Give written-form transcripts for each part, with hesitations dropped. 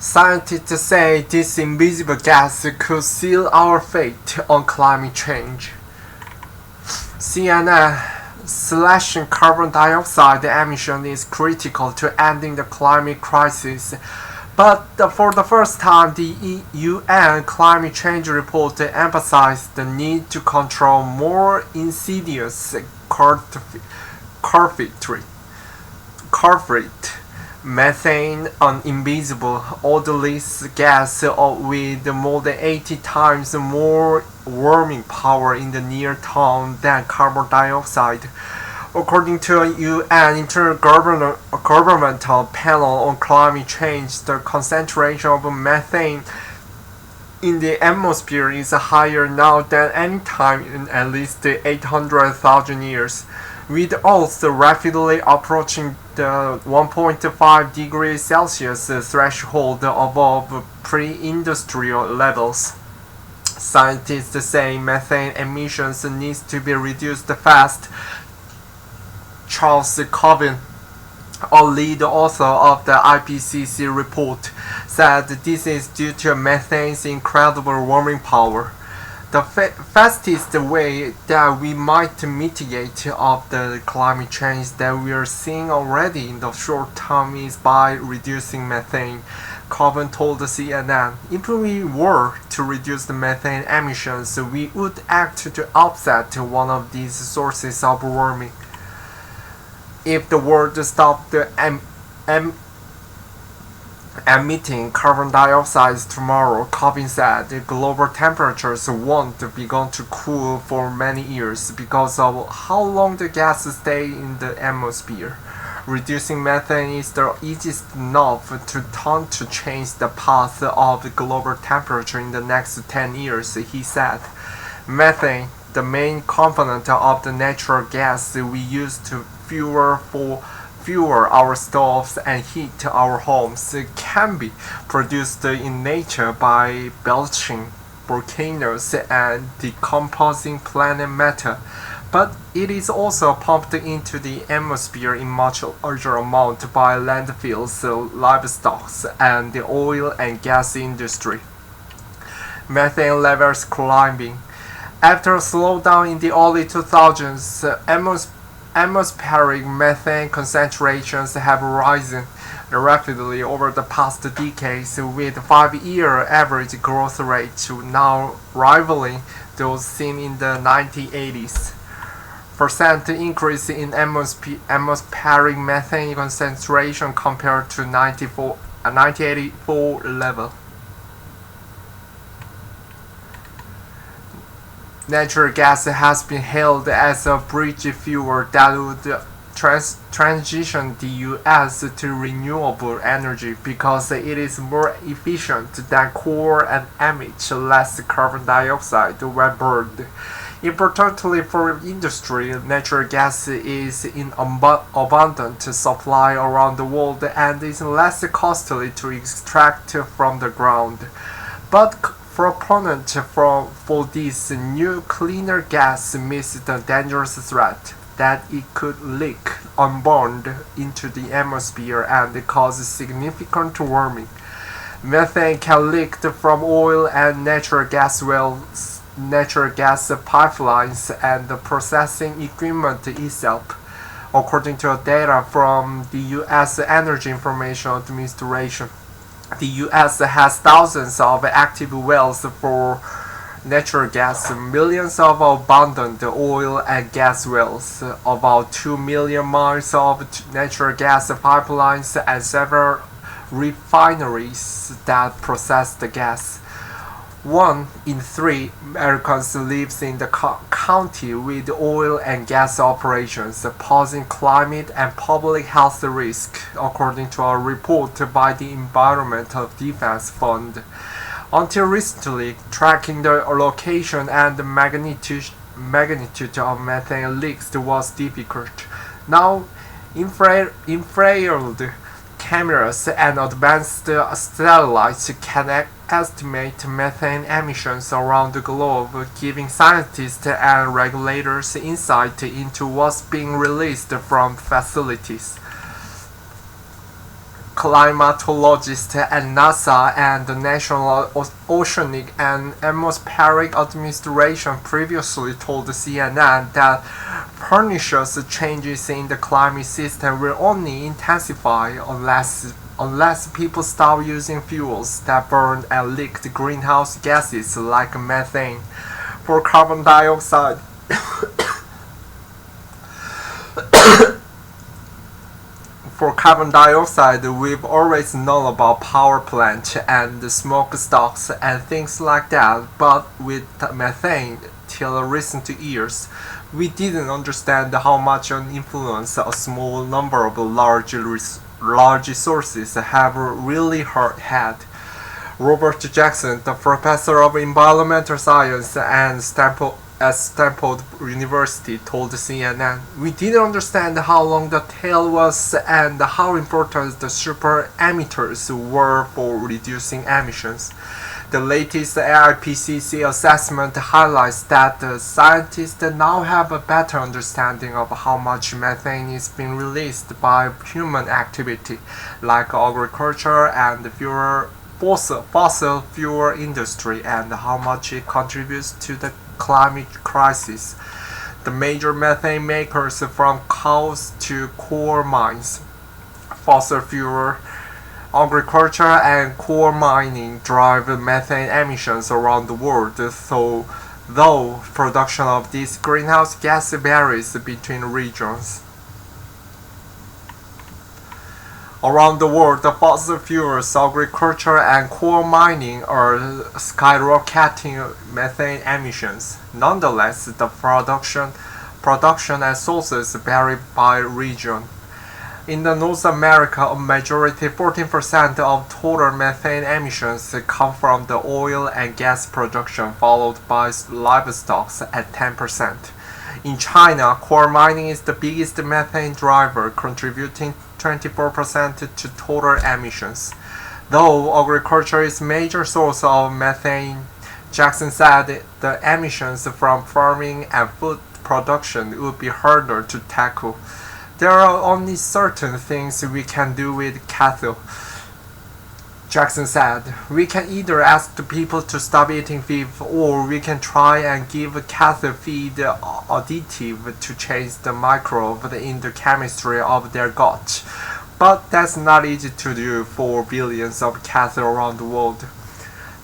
Scientists say this invisible gas could seal our fate on climate change. CNN slashing carbon dioxide emission is critical to ending the climate crisis. But for the first time, the UN climate change report emphasized the need to control more insidious carpet methane, an invisible, odorless gas with more than 80 times more warming power in the near term than carbon dioxide. According to a UN Intergovernmental Panel on Climate Change, the concentration of methane in the atmosphere is higher now than any time in at least 800,000 years, with Earth rapidly approaching the 1.5 degrees Celsius threshold above pre-industrial levels. Scientists say methane emissions needs to be reduced fast. Charles Coven, a lead author of the IPCC report, said this is due to methane's incredible warming power. The fastest way that we might mitigate of the climate change that we are seeing already in the short term is by reducing methane, Coven told the CNN. If we were to reduce the methane emissions, we would act to offset one of these sources of warming. If the world stopped emitting carbon dioxide tomorrow, Coven said, global temperatures won't begin to cool for many years because of how long the gas stays in the atmosphere. Reducing methane is the easiest enough to turn to change the path of global temperature in the next 10 years, he said. Methane, the main component of the natural gas we use to fuel our stoves and heat our homes, can be produced in nature by belching volcanoes and decomposing planet matter, but it is also pumped into the atmosphere in much larger amount by landfills, livestock, and the oil and gas industry. Methane levels climbing. After a slowdown in the early 2000s, atmospheric methane concentrations have risen rapidly over the past decades, with 5-year average growth rates now rivaling those seen in the 1980s. Percent increase in atmospheric methane concentration compared to 1984 level. Natural gas has been hailed as a bridge fuel that would transition the U.S. to renewable energy because it is more efficient than coal and emits less carbon dioxide when burned. Importantly for industry, natural gas is in abundant supply around the world and is less costly to extract from the ground. But proponents for this new cleaner gas miss the dangerous threat that it could leak unburned into the atmosphere and cause significant warming. Methane can leak from oil and natural gas wells, natural gas pipelines, and the processing equipment itself, according to data from the U.S. Energy Information Administration. The U.S. has thousands of active wells for natural gas, millions of abundant oil and gas wells, about 2 million miles of natural gas pipelines, and several refineries that process the gas. 1 in 3 Americans lives in the county with oil and gas operations, posing climate and public health risk, according to a report by the Environmental Defense Fund. Until recently, tracking the location and the magnitude of methane leaks was difficult. Now, infrared cameras and advanced satellites can estimate methane emissions around the globe, giving scientists and regulators insight into what's being released from facilities. climatologist at NASA and the National Oceanic and Atmospheric Administration previously told CNN that pernicious changes in the climate system will only intensify unless people stop using fuels that burn and leak greenhouse gases like methane. For carbon dioxide, we've always known about power plants and smokestacks and things like that, but with methane, till recent years, we didn't understand how much an influence a small number of large sources have really had. Robert Jackson, the professor of environmental science at Stanford University, told CNN, "We didn't understand how long the tail was and how important the super emitters were for reducing emissions." The latest IPCC assessment highlights that the scientists now have a better understanding of how much methane is being released by human activity, like agriculture and the fossil fuel industry, and how much it contributes to the climate crisis. The major methane makers, from cows to coal mines, fossil fuel, agriculture and coal mining drive methane emissions around the world, though production of these greenhouse gas varies between regions. Around the world, the fossil fuels, agriculture, and coal mining are skyrocketing methane emissions. Nonetheless, the production and sources vary by region. In North America, a majority, 14% of total methane emissions, come from the oil and gas production, followed by livestock at 10%. In China, coal mining is the biggest methane driver, contributing 24% to total emissions. Though agriculture is a major source of methane, Jackson said the emissions from farming and food production would be harder to tackle. There are only certain things we can do with cattle, Jackson said. We can either ask the people to stop eating beef, or we can try and give cattle feed additive to change the microbe in the chemistry of their gut. But that's not easy to do for billions of cattle around the world.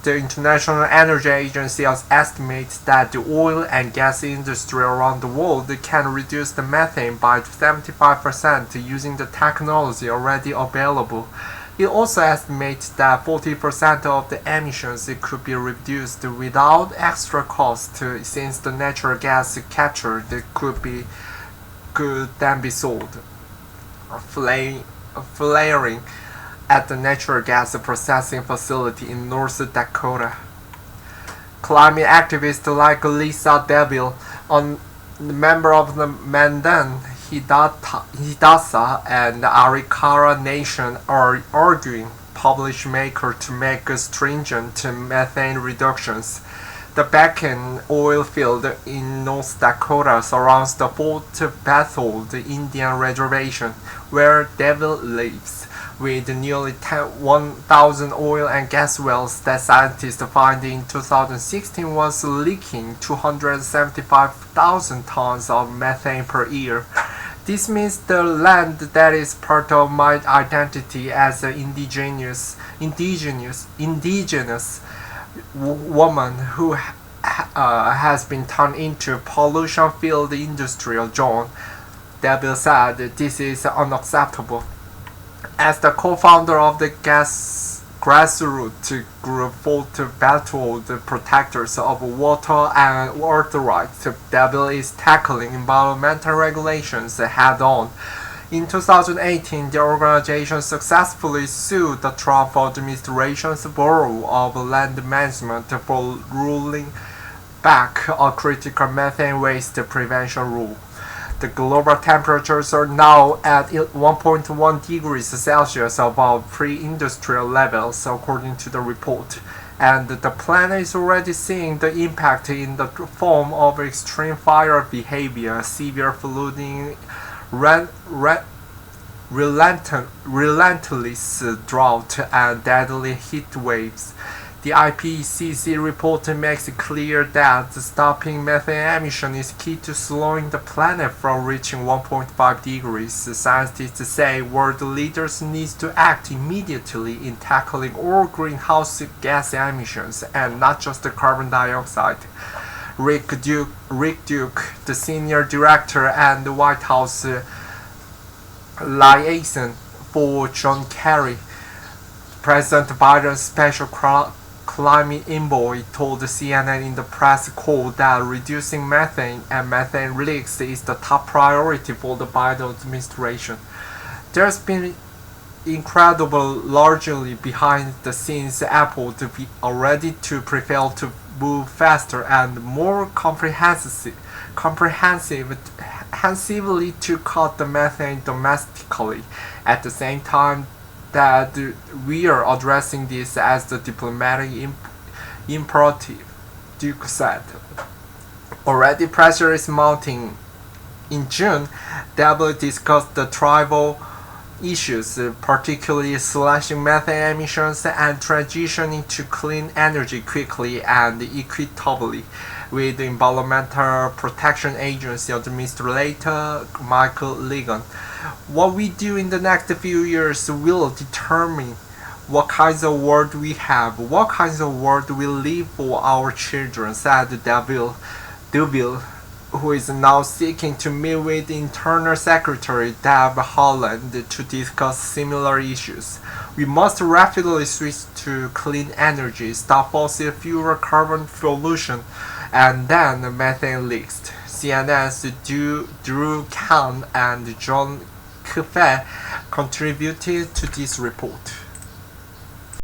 The International Energy Agency estimates that the oil and gas industry around the world can reduce the methane by 75% using the technology already available. It also estimates that 40% of the emissions could be reduced without extra cost, since the natural gas captured could then be sold. Flaring at the natural gas processing facility in North Dakota. Climate activists like Lisa Deville, a member of the Mandan, Hidatsa, and Arikara Nation, are arguing publish maker to make stringent methane reductions. The Bakken oil field in North Dakota surrounds the Fort Bethel Indian Reservation, where Deville lives, with nearly 1,000 oil and gas wells that scientists found in 2016 was leaking 275,000 tons of methane per year. This means the land that is part of my identity as an indigenous woman who has been turned into pollution-filled industrial zone. Deville said this is unacceptable. As the co-founder of the grassroots group Fort Bethel, the Protectors of Water and Earth Rights, Deville is tackling environmental regulations head-on. In 2018, the organization successfully sued the Trump administration's Bureau of Land Management for rolling back a critical methane waste prevention rule. The global temperatures are now at 1.1 degrees Celsius above pre-industrial levels, according to the report, and the planet is already seeing the impact in the form of extreme fire behavior, severe flooding, relentless drought and deadly heat waves. The IPCC report makes it clear that stopping methane emission is key to slowing the planet from reaching 1.5 degrees. Scientists say world leaders need to act immediately in tackling all greenhouse gas emissions and not just the carbon dioxide. Rick Duke, the senior director and the White House liaison for John Kerry, President Biden's special climate envoy, told CNN in the press call that reducing methane and methane leaks is the top priority for the Biden administration. There's been incredible largely behind the scenes effort to be already to prevail to move faster and more comprehensively to cut the methane domestically. At the same time that we are addressing this as the diplomatic imperative, Duke said. Already pressure is mounting. In June, W discussed the tribal issues, particularly slashing methane emissions and transitioning to clean energy quickly and equitably, with the Environmental Protection Agency Administrator Michael Ligon. What we do in the next few years will determine what kinds of world we have, what kinds of world we leave for our children, said Duville, who is now seeking to meet with Internal Secretary Deb Haaland to discuss similar issues. We must rapidly switch to clean energy, stop fossil fuel carbon pollution, and then methane leaks. CNN's Drew Kahn and John Keffe contributed to this report.